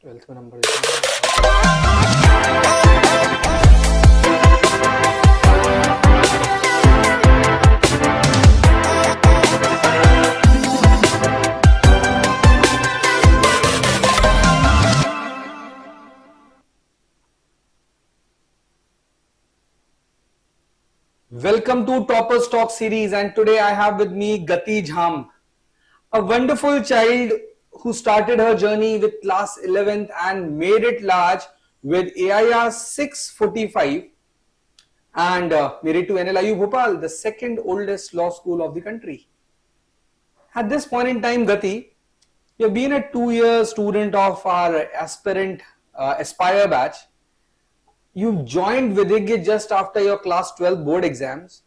12th में number Welcome to Toppers Talk series, and today I have with me Gati Jhamb, a wonderful child who started her journey with class 11th and made it large with AIR 645 and made it to NLIU Bhopal, the second oldest law school of the country. At this point in time, Gati, you've been a 2-year student of our Aspire batch. You joined Vidhigya just after your class 12 board exams,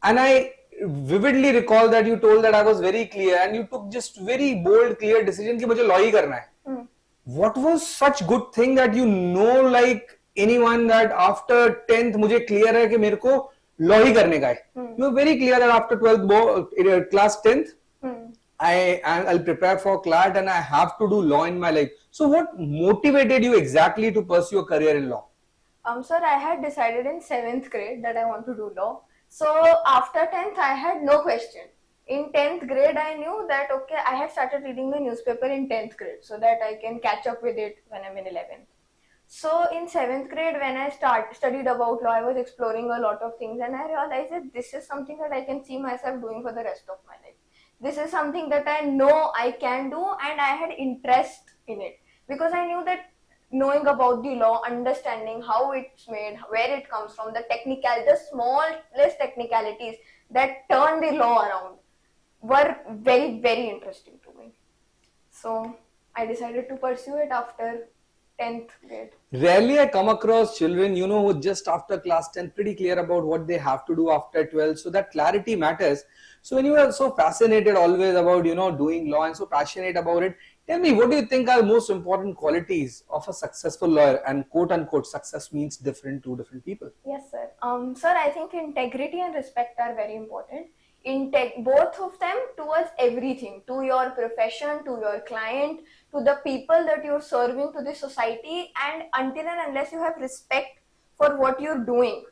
and I vividly recall that you told that I was very clear and you took just very bold, clear decision कि मुझे law ही करना है. What was such good thing that you know like anyone that after 10th मुझे clear है कि मेरे को law ही करने का है. You were very clear that after 12th class 10th I'll prepare for CLAT and I have to do law in my life. So what motivated you exactly to pursue a career in law? Sir, I had decided in 7th grade that I want to do law. So after 10th, I had no question. In 10th grade, I knew that, okay, I had started reading the newspaper in 10th grade so that I can catch up with it when I'm in 11th. So in 7th grade, when I studied about law, I was exploring a lot of things and I realized that this is something that I can see myself doing for the rest of my life. This is something that I know I can do and I had interest in it because I knew that knowing about the law, understanding how it's made, where it comes from, the smallest technicalities that turn the law around were very, very interesting to me. So I decided to pursue it after 10th grade. Rarely I come across children, who just after class 10 pretty clear about what they have to do after 12. So that clarity matters. So when you are so fascinated always about, doing law and so passionate about it, tell me, what do you think are the most important qualities of a successful lawyer? And quote unquote, success means different to different people. Yes, sir. Sir, I think integrity and respect are very important. Both of them towards everything, to your profession, to your client, to the people that you're serving, to the society, and until and unless you have respect for what you're doing.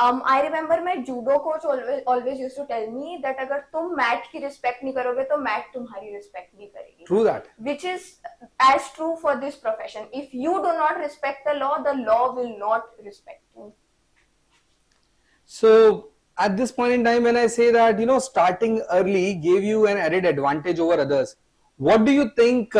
I remember my judo coach always used to tell me that अगर तुम mat की respect नहीं करोगे तो mat तुम्हारी respect नहीं करेगी. True that. Which is as true for this profession. If you do not respect the law will not respect you. So at this point in time, when I say that, starting early gave you an added advantage over others, what do you think,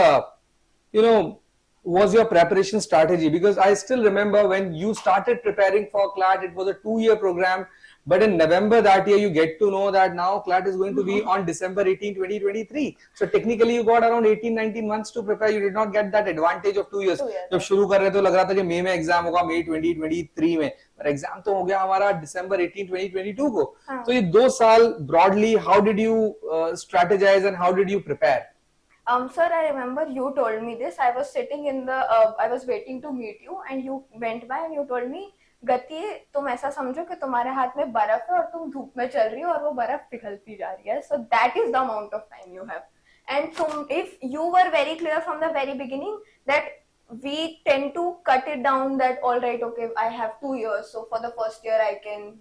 was your preparation strategy? Because I still remember when you started preparing for CLAT, it was a 2-year program, but in November that year, you get to know that now CLAT is going to be on December 18, 2023. So technically you got around 18-19 months to prepare. You did not get that advantage of 2 years. जब शुरू कर रहे तो लग रहा था कि मई में एग्जाम होगा, मई 2023 में, पर एग्जाम तो हो गया हमारा December 18, 2022 को. तो ये 2 साल broadly, how did you strategize and how did you prepare? Sir, I remember you told me this. I was sitting in I was waiting to meet you and you went by and you told me, गति तुम ऐसा समझो कि तुम्हारे हाथ में बर्फ है और तुम धूप में चल रही हो और वो बर्फ पिघलती जा रही है. So that is the amount of time you have. And if you were very clear from the very beginning that we tend to cut it down that all right, okay, I have 2 years. So for the first year I can,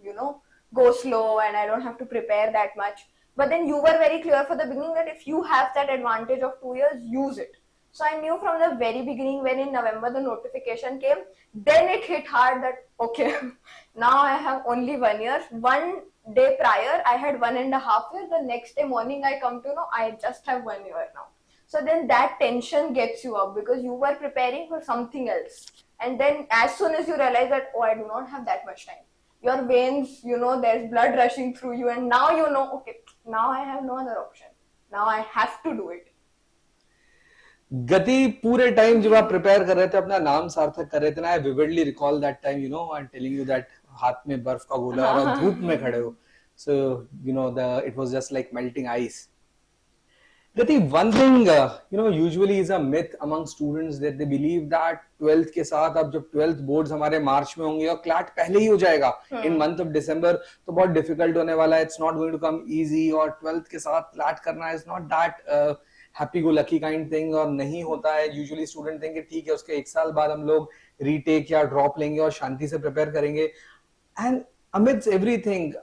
go slow and I don't have to prepare that much. But then you were very clear for the beginning that if you have that advantage of 2 years, use it. So I knew from the very beginning when in November the notification came, then it hit hard that, okay, now I have only 1 year. 1 day prior, I had 1.5 years. The next day morning, I come to know I just have 1 year now. So then that tension gets you up because you were preparing for something else. And then as soon as you realize that, oh, I do not have that much time. Your veins, there's blood rushing through you and now you know, okay, now I have no other option. Now I have to do it. गति पूरे time जब आप prepare कर रहे थे, अपना नाम सार्थक कर रहे थे ना, I vividly recall that time, I'm telling you that हाथ में बर्फ का गोला और धूप में खड़े हो. So, it was just like melting ice. Gati, one thing, usually is a myth among students that they believe that 12th के साथ अब जब 12th boards हमारे मार्च में होंगे और CLAT पहले ही हो जाएगा in month of December, तो बहुत difficult होने वाला है, it's not going to come easy, और 12th के साथ CLAT करना is not that happy go lucky kind thing और नहीं होता है. Usually student think कि ठीक है उसके एक साल बाद हम लोग retake या drop लेंगे और शांति से prepare करेंगे. And amidst everything,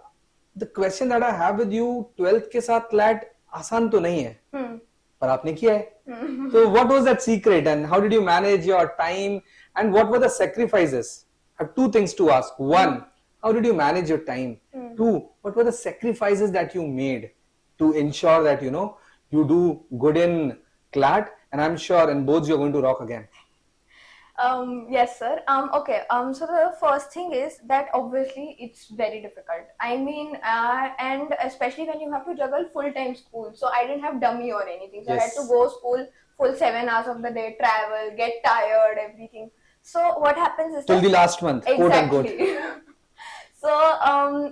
the question that I have with you, 12th के साथ CLAT आसान तो नहीं है, पर आपने किया है. So what was that secret and how did you manage your time and what were the sacrifices? I have two things to ask. One, how did you manage your time? Two, what were the sacrifices that you made to ensure that you do good in CLAT, and I'm sure in both you're going to rock again. Yes, sir. Okay. So the first thing is that obviously it's very difficult. I mean, and especially when you have to juggle full-time school. So I didn't have dummy or anything. So I had to go school full 7 hours of the day, travel, get tired, everything. So what happens is till the last month, quote unquote. So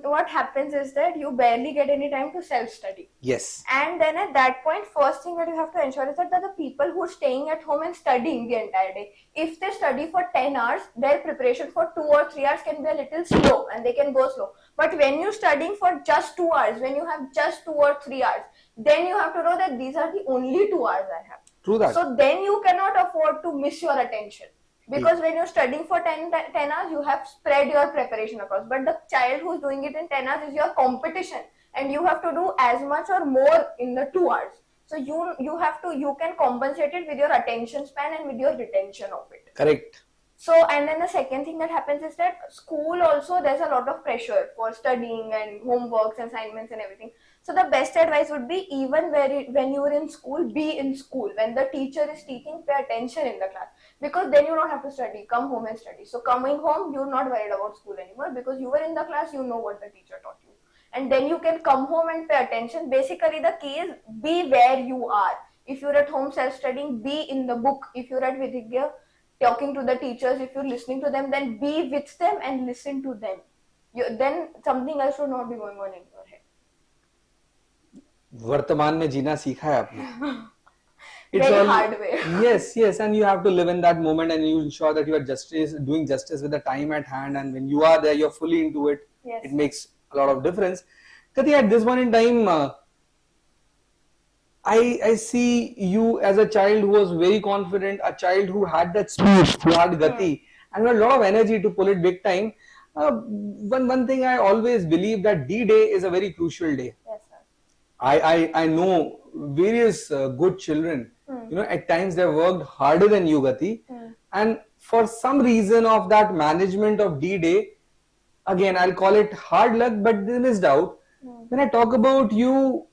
what happens is that you barely get any time to self-study. Yes. And then at that point, first thing that you have to ensure is that the people who are staying at home and studying the entire day, if they study for 10 hours, their preparation for 2 or 3 hours can be a little slow and they can go slow. But when you're studying for just 2 hours, when you have just 2 or 3 hours, then you have to know that these are the only 2 hours I have. True that. So then you cannot afford to miss your attention. Because when you're studying for 10 hours, you have spread your preparation across. But the child who's doing it in 10 hours is your competition. And you have to do as much or more in the 2 hours. So you can compensate it with your attention span and with your retention of it. Correct. So, and then the second thing that happens is that school also, there's a lot of pressure for studying and homeworks and assignments and everything. So the best advice would be, even when you are in school, be in school. When the teacher is teaching, pay attention in the class. Because then you don't have to study, come home and study. So coming home, you're not worried about school anymore because you were in the class, you know what the teacher taught you. And then you can come home and pay attention. Basically, the key is be where you are. If you're at home self-studying, be in the book. If you're at Vidhigya, talking to the teachers, if you're listening to them, then be with them and listen to them. Then something else should not be going on in your head. वर्तमान में जीना सीखा है आपने. It's very hard way. Yes, and you have to live in that moment and you ensure that you are doing justice with the time at hand, and when you are there, you're fully into it. Yes. It makes a lot of difference. Gati, at this one in time, I see you as a child who was very confident, a child who had that speed, who had Gati, and a lot of energy to pull it big time. One thing I always believe that D-Day is a very crucial day. Yes, sir. I know various good children, at times they worked harder than you, Gati, and for some reason of that management of D-Day, again I'll call it hard luck, but they missed out. When I talk about you,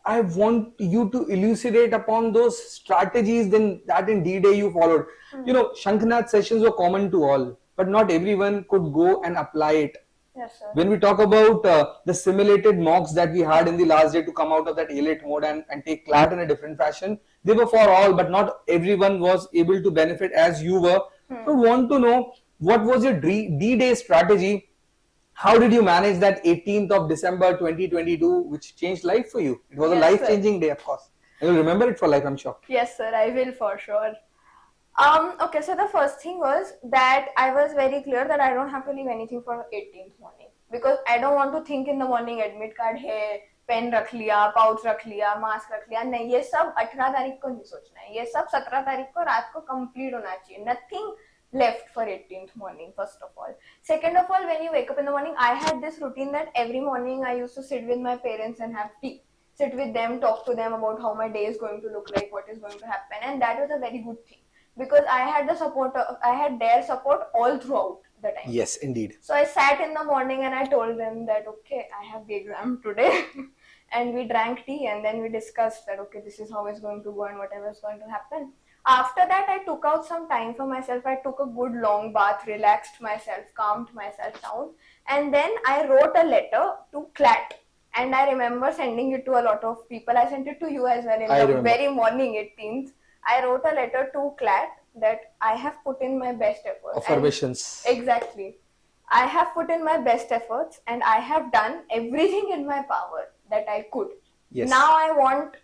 I want you to elucidate upon those strategies that in D-Day you followed. Shankhnath sessions were common to all, but not everyone could go and apply it. Yes, sir. When we talk about the simulated mocks that we had in the last day to come out of that elite mode and take CLAT in a different fashion, they were for all, but not everyone was able to benefit as you were. So I want to know, what was your D-Day strategy? How did you manage that 18th of December 2022, which changed life for you? It was a life-changing day, of course. And you'll remember it for life, I'm sure. Yes, sir, I will for sure. Okay, so the first thing was that I was very clear that I don't have to leave anything for 18th morning. Because I don't want to think in the morning, admit card hai, pen rakh liya, pouch rakh liya, mask rakh liya. Nahin, ye sab 18 तारीख को नहीं सोचना है. ये सब 17 तारीख को रात को complete होना चाहिए. Nothing left for 18th morning, first of all. Second of all, when you wake up in the morning, I had this routine that every morning I used to sit with my parents and have tea. Sit with them, talk to them about how my day is going to look like, what is going to happen. And that was a very good thing. Because I had their support all throughout the time. Yes, indeed. So I sat in the morning and I told them that, okay, I have the exam today. And we drank tea and then we discussed that, okay, this is how it's going to go and whatever is going to happen. After that, I took out some time for myself. I took a good long bath, relaxed myself, calmed myself down. And then I wrote a letter to CLAT. And I remember sending it to a lot of people. I sent it to you as well in the very morning, 18th. I wrote a letter to CLAT that I have put in my best efforts. Affirmations. Exactly. I have put in my best efforts and I have done everything in my power that I could. Yes. Now I want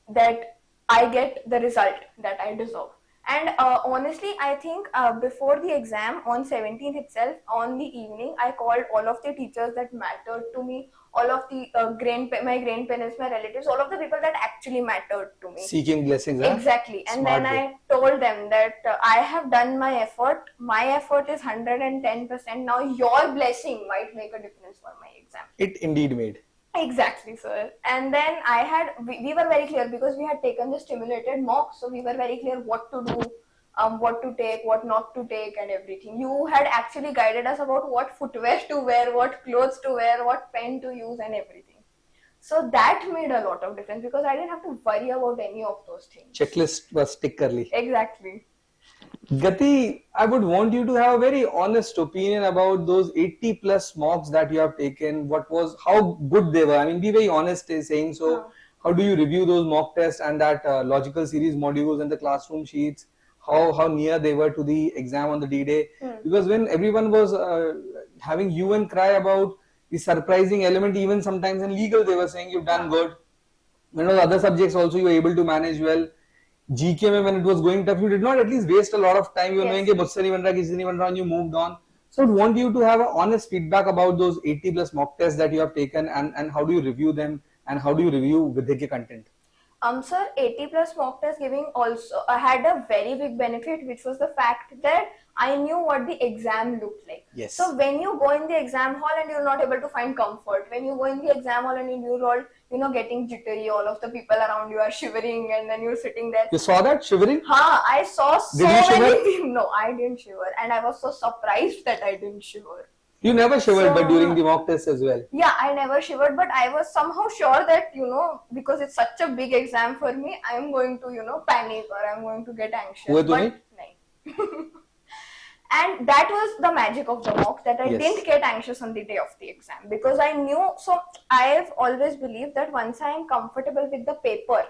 that I get the result that I deserve. And honestly, I think before the exam on 17th itself, on the evening, I called all of the teachers that mattered to me, all of the my grandparents, my relatives, all of the people that actually mattered to me. Seeking blessings, huh? Exactly. And Smart then way. I told them that I have done my effort. My effort is 110%. Now your blessing might make a difference for my exam. It indeed made. Exactly, sir. And then we were very clear because we had taken the stimulated mock, so we were very clear what to do, what to take, what not to take, and everything. You had actually guided us about what footwear to wear, what clothes to wear, what pen to use, and everything. So that made a lot of difference because I didn't have to worry about any of those things. Checklist was stickerly. Exactly. Gati, I would want you to have a very honest opinion about those 80 plus mocks that you have taken. How good they were. I mean, be very honest in saying so. How do you review those mock tests and that logical series modules and the classroom sheets? How near they were to the exam on the D-Day? Because when everyone was having hue and cry about the surprising element, even sometimes in legal, they were saying you've done good. You know, other subjects also you were able to manage well. GK में when it was going tough, you did not at least waste a lot of time. You were knowing कि मुझसे नहीं बन रहा, किसी नहीं बन रहा, and you moved on. So I would want you to have an honest feedback about those 80 plus mock tests that you have taken and how do you review them and how do you review Vidhigya content? Sir, 80 plus mock test giving also had a very big benefit, which was the fact that I knew what the exam looked like. Yes. So when you go in the exam hall and you're not able to find comfort, when you go in the exam hall and you're all, getting jittery, all of the people around you are shivering and then you're sitting there. You saw that shivering? I saw so many people. No, I didn't shiver, and I was so surprised that I didn't shiver. You never shivered, but during the mock test as well. Yeah, I never shivered, but I was somehow sure that, because it's such a big exam for me, I'm going to, panic or I'm going to get anxious. But nahin. And that was the magic of the mock, that I didn't get anxious on the day of the exam because I knew. So I've always believed that once I am comfortable with the paper,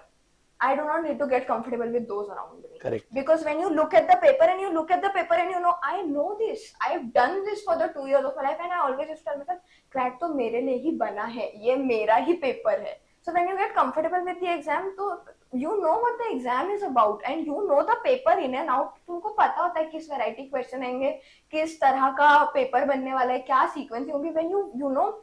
I do not need to get comfortable with those around me. Correct. Because when you look at the paper and I know this. I've done this for the 2 years of my life, and I always used to tell myself, CLAT to mere liye hi bana hai. Ye mera hi paper hai. So when you get comfortable with the exam, so you know what the exam is about and you know the paper in and out. तुमको पता होता है किस variety question आएंगे, किस तरह का paper बनने वाला है, क्या sequence होंगे. When you know,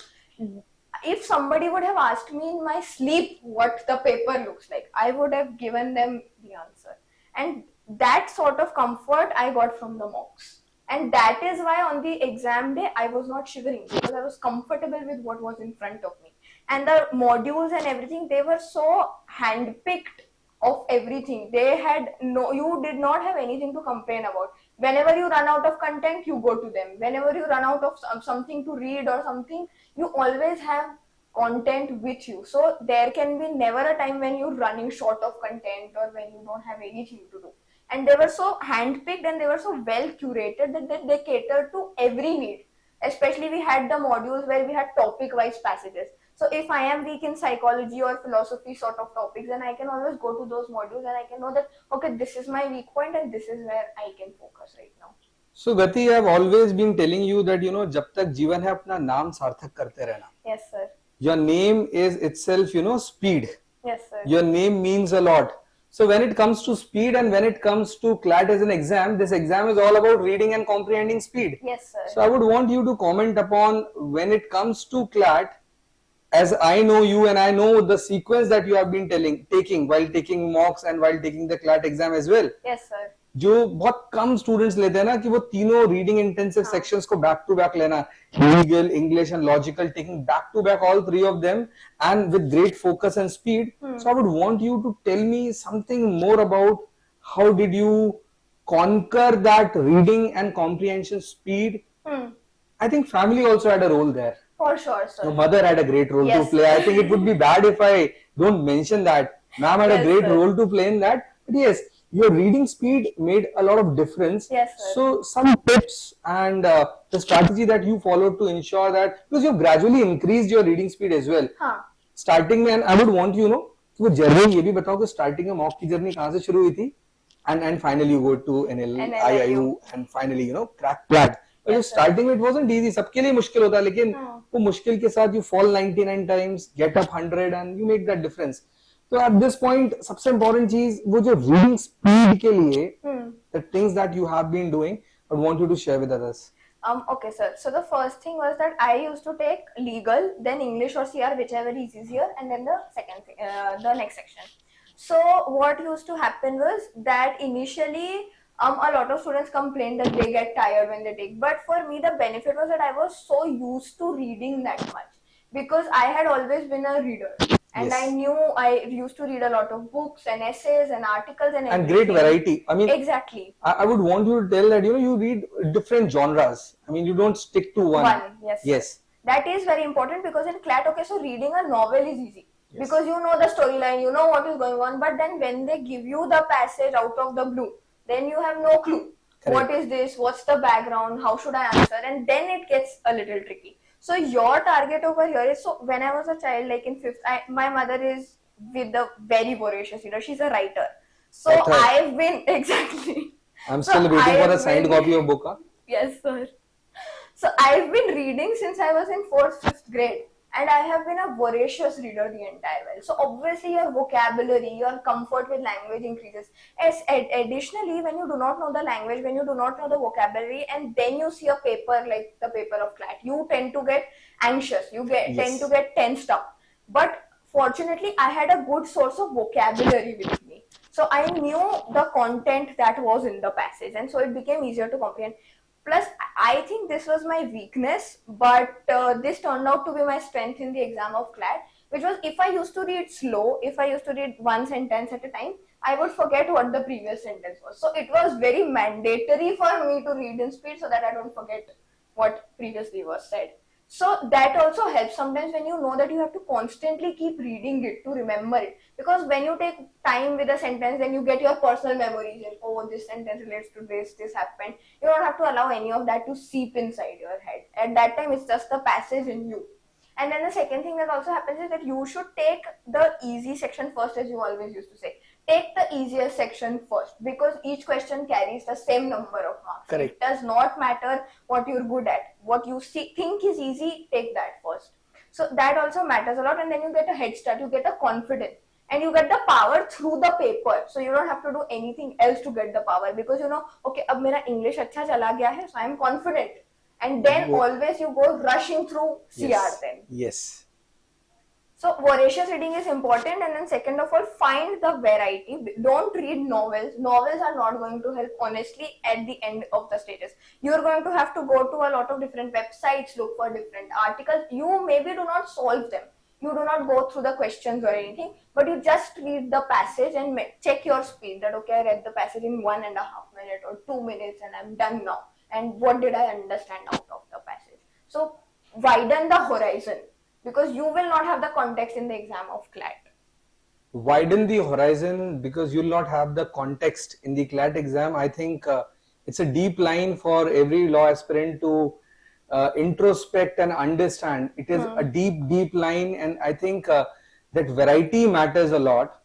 if somebody would have asked me in my sleep what the paper looks like, I would have given them the answer. And that sort of comfort I got from the mocks. And that is why on the exam day, I was not shivering because I was comfortable with what was in front of me. And the modules and everything, they were so handpicked of everything. You did not have anything to complain about. Whenever you run out of content, you go to them. Whenever you run out of something to read or something, you always have content with you. So there can be never a time when you're running short of content or when you don't have anything to do. And they were so handpicked and they were so well curated that they catered to every need. Especially we had the modules where we had topic-wise passages. So if I am weak in psychology or philosophy sort of topics, then I can always go to those modules and I can know that, okay, this is my weak point and this is where I can focus right now. So Gati, I have always been telling you that, जब तक जीवन है अपना नाम सार्थक करते रहना. Yes, sir. Your name is itself, speed. Yes, sir. Your name means a lot. So when it comes to speed and when it comes to CLAT as an exam, this exam is all about reading and comprehending speed. Yes, sir. So I would want you to comment upon when it comes to CLAT, as I know you and I know the sequence that you have been taking while taking mocks and while taking the CLAT exam as well. Yes, sir. जो बहुत कम students लेते हैं ना कि वो तीनों reading intensive sections को back to back लेना, legal, English and logical, taking back to back all three of them and with great focus and speed. So I would want you to tell me something more about how did you conquer that reading and comprehension speed. I think family also had a role there. For sure, sir. Your mother had a great role to play. I think it would be bad if I don't mention that. Ma'am had a great role to play in that. But yes, your reading speed made a lot of difference. Yes, sir. So some tips and the strategy that you followed to ensure that, because you've gradually increased your reading speed as well. Starting में, and I would want you know, कि वो journey ये भी बताओ कि starting में mock की journey कहाँ से शुरू हुई थी, and finally you go to NLIU and finally crack CLAT. But starting it wasn't easy. सबके लिए मुश्किल होता है, लेकिन वो मुश्किल के साथ you fall 99 times, get up 100 and you make that difference. So at this point, सबसे important चीज वो जो reading speed के लिए, the things that you have been doing, I want you to share with others. Okay, sir. So the first thing was that I used to take legal, then English or CR, whichever is easier, and then the second thing, the next section. So what used to happen was that initially, a lot of students complained that they get tired when they take. But for me, the benefit was that I was so used to reading that much because I had always been a reader. And Yes. I knew I used to read a lot of books and essays and articles and everything. And great variety. I mean, exactly. I would want you to tell that you read different genres. I mean, you don't stick to one. Yes. Yes. That is very important because in CLAT, okay, so reading a novel is easy. Yes. Because you know the storyline, you know what is going on. But then when they give you the passage out of the blue, then you have no clue. Correct. What is this? What's the background? How should I answer? And then it gets a little tricky. So your target over here is, so when I was a child, like in 5th, my mother is with the very voracious reader. She's a writer. So I've been, exactly. I'm still waiting for a signed copy of book. Huh? Yes, sir. So I've been reading since I was in 4th, 5th grade. And I have been a voracious reader the entire while. So obviously your vocabulary, your comfort with language increases. Additionally, when you do not know the language, when you do not know the vocabulary, and then you see a paper like the paper of CLAT, you tend to get anxious. You tend to get tensed up. But fortunately, I had a good source of vocabulary with me. So I knew the content that was in the passage, and so it became easier to comprehend. Plus, I think this was my weakness, but this turned out to be my strength in the exam of CLAT, which was if I used to read slow, if I used to read one sentence at a time, I would forget what the previous sentence was. So it was very mandatory for me to read in speed so that I don't forget what previously was said. So that also helps sometimes when you know that you have to constantly keep reading it to remember it. Because when you take time with a sentence, then you get your personal memories. And, oh, this sentence relates to this happened. You don't have to allow any of that to seep inside your head. At that time, it's just the passage in you. And then the second thing that also happens is that you should take the easy section first, as you always used to say. Take the easiest section first because each question carries the same number of marks. Correct. It does not matter what you're good at. What you think is easy, take that first. So that also matters a lot, and then you get a head start, you get a confidence, and you get the power through the paper. So you don't have to do anything else to get the power because you know, okay, ab mera English अच्छा चला गया है, so I am confident. And then always you go rushing through CR then. Yes. So voracious reading is important, and then second of all, find the variety. Don't read novels. Novels are not going to help honestly at the end of the stages. You're going to have to go to a lot of different websites, look for different articles. You maybe do not solve them. You do not go through the questions or anything, but you just read the passage and check your speed that, okay, I read the passage in 1.5 minutes or 2 minutes and I'm done now. And what did I understand out of the passage? So widen the horizon. Because you will not have the context in the exam of CLAT. Widen the horizon because you will not have the context in the CLAT exam. I think it's a deep line for every law aspirant to introspect and understand. It is a deep line, and I think that variety matters a lot.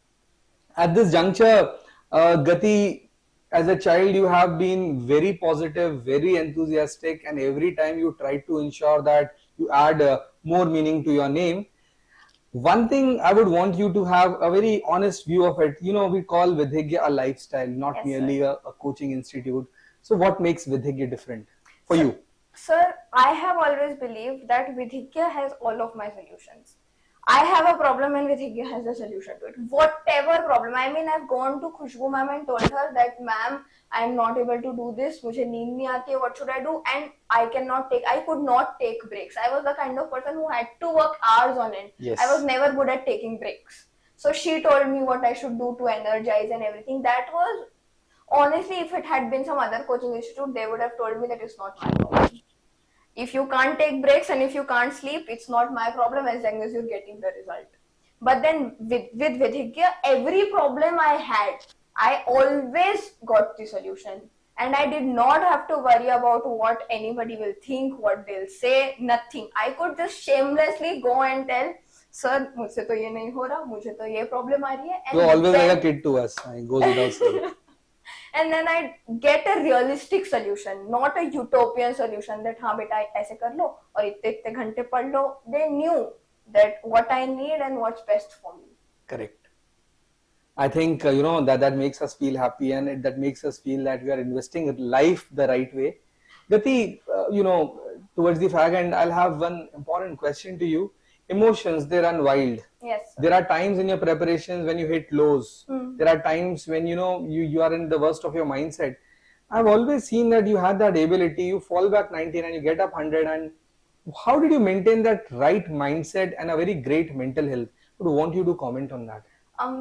At this juncture, Gati, as a child, you have been very positive, very enthusiastic, and every time you try to ensure that you add more meaning to your name. One thing I would want you to have a very honest view of it. You know, we call Vidhigya a lifestyle, not merely a coaching institute. So what makes Vidhigya different for you? Sir, I have always believed that Vidhigya has all of my solutions. I have a problem and Vidhigya has a solution to it. Whatever problem. I mean, I've gone to Khushbu ma'am and told her that, ma'am, I'm not able to do this. Mujhe neend nahi aati hai. What should I do? And I could not take breaks. I was the kind of person who had to work hours on it. Yes. I was never good at taking breaks. So she told me what I should do to energize and everything. That was, honestly, if it had been some other coaching institute, they would have told me that it's not my problem. If you can't take breaks and if you can't sleep, it's not my problem as long as you're getting the result. But then with Vidhigya, every problem I had, I always got the solution. And I did not have to worry about what anybody will think, what they'll say, nothing. I could just shamelessly go and tell, sir, मुझसे तो ये नहीं हो रहा, मुझे तो ये problem आ रही है. You're always like a kid to us. It goes without saying. And then I get a realistic solution, not a utopian solution that हाँ बेटा ऐसे कर लो और इतने घंटे पढ़ लो. They knew that what I need and what's best for me. Correct. I think that makes us feel happy, and that makes us feel that we are investing life the right way. Gati, towards the fag end, I'll have one important question to you. Emotions, they run wild. Yes, sir. There are times in your preparations when you hit lows. There are times when you are in the worst of your mindset. I've always seen that you had that ability. You fall back 19 and you get up 100. And how did you maintain that right mindset and a very great mental health? I would want you to comment on that.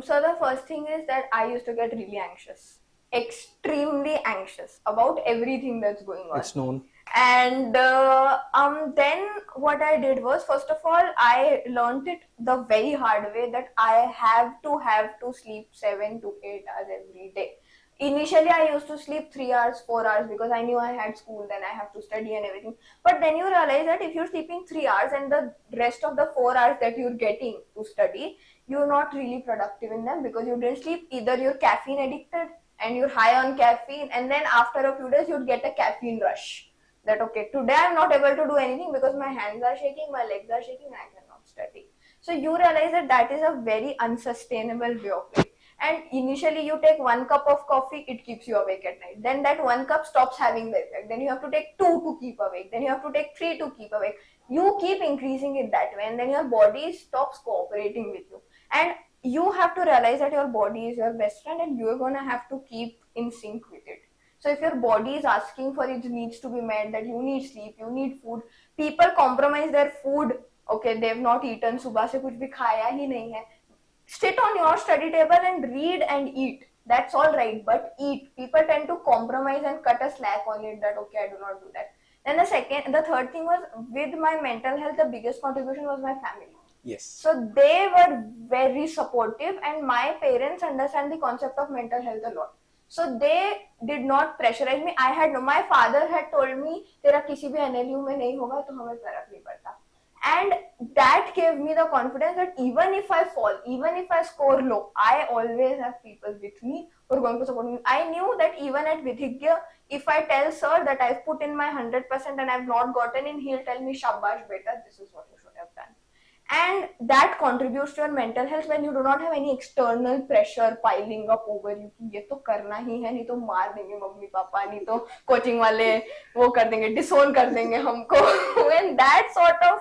So the first thing is that I used to get really anxious, extremely anxious about everything that's going on. It's known. And then what I did was, first of all, I learned it the very hard way that I have to sleep 7 to 8 hours every day. Initially, I used to sleep 3 hours, 4 hours because I knew I had school, then I have to study and everything. But then you realize that if you're sleeping 3 hours and the rest of the 4 hours that you're getting to study, you're not really productive in them because you didn't sleep. Either you're caffeine addicted and you're high on caffeine, and then after a few days, you'd get a caffeine rush. That okay, today I'm not able to do anything because my hands are shaking, my legs are shaking, I cannot study. So you realize that that is a very unsustainable way of life. And initially you take 1 cup of coffee, it keeps you awake at night. Then that 1 cup stops having the effect. Then you have to take 2 to keep awake. Then you have to take 3 to keep awake. You keep increasing it that way, and then your body stops cooperating with you. And you have to realize that your body is your best friend and you're going to have to keep in sync with it. So if your body is asking for its needs to be met, that you need sleep, you need food, people compromise their food. Okay, they've not eaten, subah se kuch bhi khaya hi nahi hai. Sit on your study table and read and eat. That's all right, but eat. People tend to compromise and cut a slack on it that okay, I do not do that. Then the third thing was, with my mental health, the biggest contribution was my family. Yes. So they were very supportive, and my parents understand the concept of mental health a lot. So they did not pressurize me. My father had told me, तेरा किसी भी NLU में नहीं होगा तो हमें फर्क नहीं पड़ता. And that gave me the confidence that even if I fall, even if I score low, I always have people with me who are going to support me. I knew that even at Vidhigya, if I tell sir that I've put in my 100% and I've not gotten in, he'll tell me, Shabash beta, this is what you should have done. And that contributes to your mental health when you do not have any external pressure piling up over you. ये तो करना ही है, नहीं तो मार देंगे mummy papa, नहीं तो कोचिंग वाले वो कर देंगे, डिसोन कर देंगे हमको. When that sort of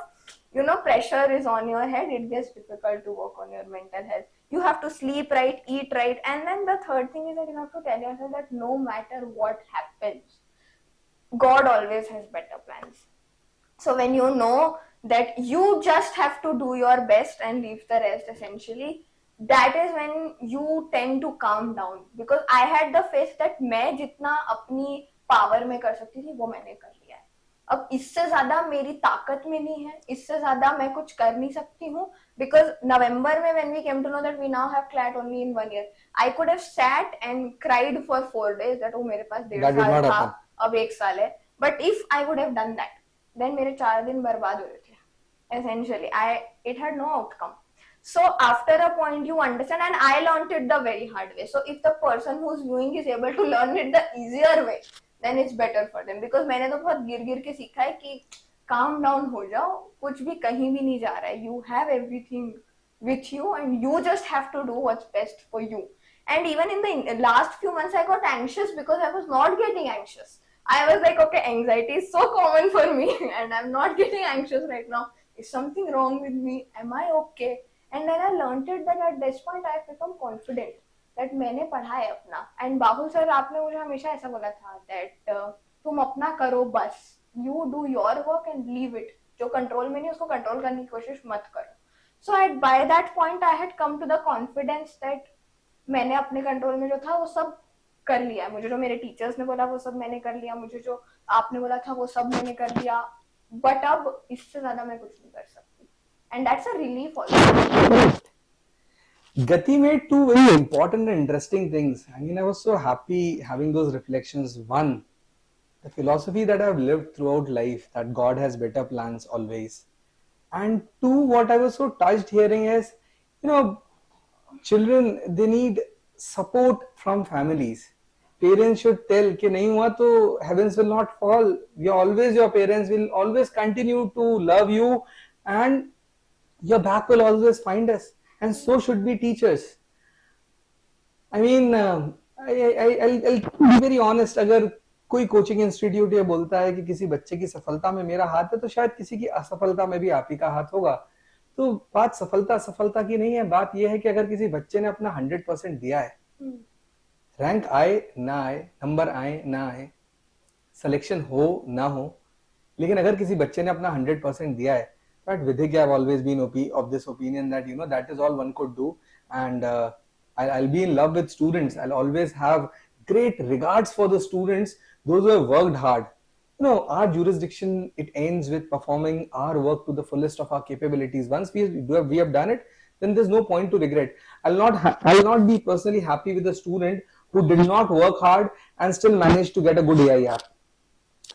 pressure is on your head, it gets difficult to work on your mental health. You have to sleep right, eat right, and then the third thing is that you have to tell yourself that no matter what happens, God always has better plans. So when you know that you just have to do your best and leave the rest, essentially, that is when you tend to calm down. Because I had the faith that मैं जितना अपनी power में कर सकती थी वो मैंने कर लिया है. अब इससे ज्यादा मेरी ताकत में नहीं है, इससे ज्यादा मैं कुछ कर नहीं सकती हूँ. Because November में when we came to know that we now have CLAT only in 1 year, I could have sat and cried for 4 days that oh मेरे पास 1.5 साल था, अब 1 साल है. But if I would have done that, then मेरे 4 दिन बर्बाद हो रहे थे. Essentially, it had no outcome. So after a point you understand, and I learned it the very hard way. So if the person who's viewing is able to learn it the easier way, then it's better for them. Because मैंने तो बहुत गिर के सीखा है कि calm down हो जाओ, कुछ भी कहीं भी नहीं जा रहा है. You have everything with you and you just have to do what's best for you. And even in the last few months I got anxious because I was not getting anxious. I was like, okay, anxiety is so common for me and I'm not getting anxious right now. Is something wrong with me? Am I okay? And then I learned it that at this point I have become confident that मैंने पढ़ा है अपना. And Bahul Sir, आपने मुझे हमेशा ऐसा बोला था that तुम अपना करो बस. You do your work and leave it. जो कंट्रोल में नहीं उसको कंट्रोल करने की कोशिश मत करो. So by that point I had come to the confidence that मैंने अपने कंट्रोल में जो था वो सब कर लिया. मुझे जो मेरे टीचर्स ने बोला वो सब मैंने कर लिया. मुझे जो आपने बोला था वो सब मैंने कर लिया. But अब इससे ज़्यादा मैं कुछ नहीं कर सकती. And that's a relief also. Gati made 2 very important and interesting things. I mean, I was so happy having those reflections. 1, the philosophy that I've lived throughout life, that God has better plans always. And 2, what I was so touched hearing is, children, they need support from families. Parents should tell कि नहीं हुआ तो heavens will not fall. We are always your parents, will always continue to love you and your back will always find us. And so should be teachers. I mean, I'll be very honest. अगर कोई coaching institute ये बोलता है कि किसी बच्चे की सफलता में मेरा हाथ है, तो शायद किसी की असफलता में भी आप ही का हाथ होगा. तो बात सफलता असफलता की नहीं है, बात यह है कि अगर किसी बच्चे ने अपना 100% दिया है, रैंक आए ना आए, नंबर आए ना आए, सिलेक्शन हो ना हो, लेकिन अगर किसी बच्चे ने अपना 100% दिया है, but Vidhigya have always been of this opinion that that is all one could do, and I'll be in love with students. I'll always have great regards for the students, those who have worked hard. Our jurisdiction, it ends with performing our work to the fullest of our capabilities. Once we have done it, then there's no point to regret. I'll not be personally happy with a student who did not work hard and still managed to get a good AIR.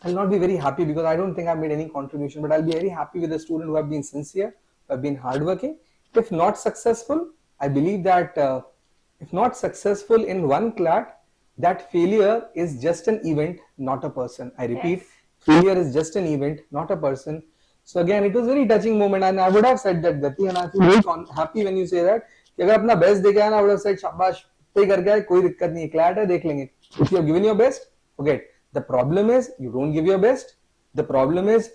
I'll not be very happy because I don't think I've made any contribution, but I'll be very happy with a student who have been sincere, who have been hardworking. If not successful, I believe that if not successful in one CLAT, that failure is just an event, not a person. I repeat, yes. Failure is just an event, not a person. So again, it was a very touching moment, and I would have said that, Gati, and I feel very happy when you say that. कि अगर अपना best देखा है ना, I would have said शाबाश, पे कर गया, कोई दिक्कत नहीं, CLAT है, देख लेंगे. If you have given your best, forget. The problem is you don't give your best. The problem is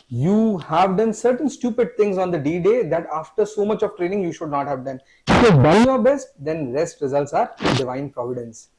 you have done certain stupid things on the DDay that after so much of training you should not have done. If you have done your best, then rest results are divine providence.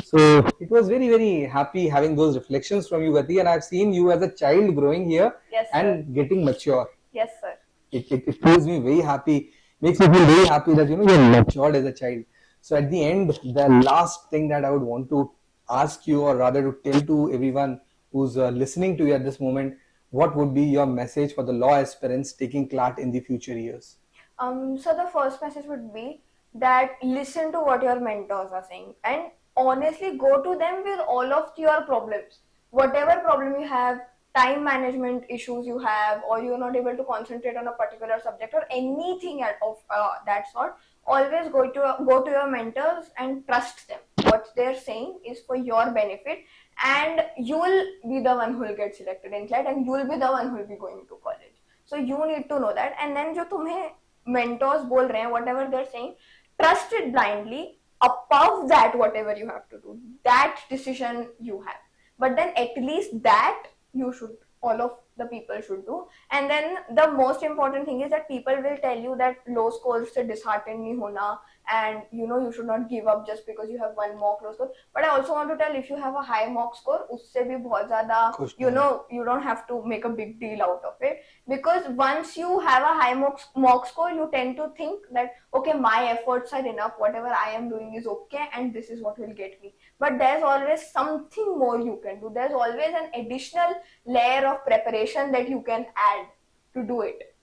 So it was very, very happy having those reflections from you, Gati, and I've seen you as a child growing here, yes, and getting mature. Yes, sir. It feels me very happy, makes me feel very happy that you're matured as a child. So at the end, the last thing that I would want to ask you, or rather to tell to everyone who's listening to you at this moment, what would be your message for the law aspirants taking CLAT in the future years? So the first message would be that listen to what your mentors are saying and honestly go to them with all of your problems. Whatever problem you have, time management issues you have, or you're not able to concentrate on a particular subject or anything of that sort, always go to your mentors and trust them. What they're saying is for your benefit, and you will be the one who will get selected in CLAT, and you will be the one who will be going to college. So you need to know that. And then जो तुम्हें mentors बोल रहे हैं, whatever they're saying, trust it blindly. Above that, whatever you have to do, that decision you have. But then at least that you should, all of the people should do. And then the most important thing is that people will tell you that low scores se disheartened nahi hona, and you should not give up just because you have one mock low score. But I also want to tell, if you have a high mock score, usse bhi bahut zyada, you don't have to make a big deal out of it, because once you have a high mock score, you tend to think that, okay, my efforts are enough, whatever I am doing is okay, and this is what will get me. But there's always something more you can do. There's always an additional layer of preparation that you can add to do it.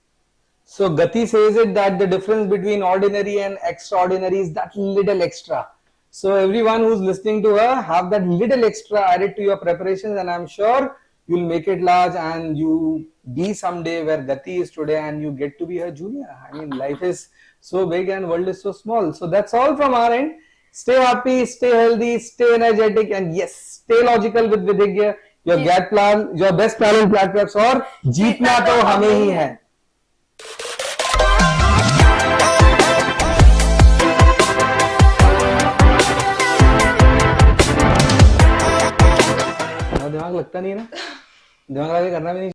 So Gati says it that the difference between ordinary and extraordinary is that little extra. So everyone who's listening to her, have that little extra added to your preparations, and I'm sure you'll make it large and you be someday where Gati is today, and you get to be her junior. I mean, life is so big and world is so small. So that's all from our end. Stay happy, stay healthy, stay energetic, and yes, stay logical with Vidhigya. Your GAT plan, your best plan in CLAT Preps, और जीतना तो हमें ही है. दिमाग लगता नहीं है ना, दिमाग लगा के करना भी नहीं.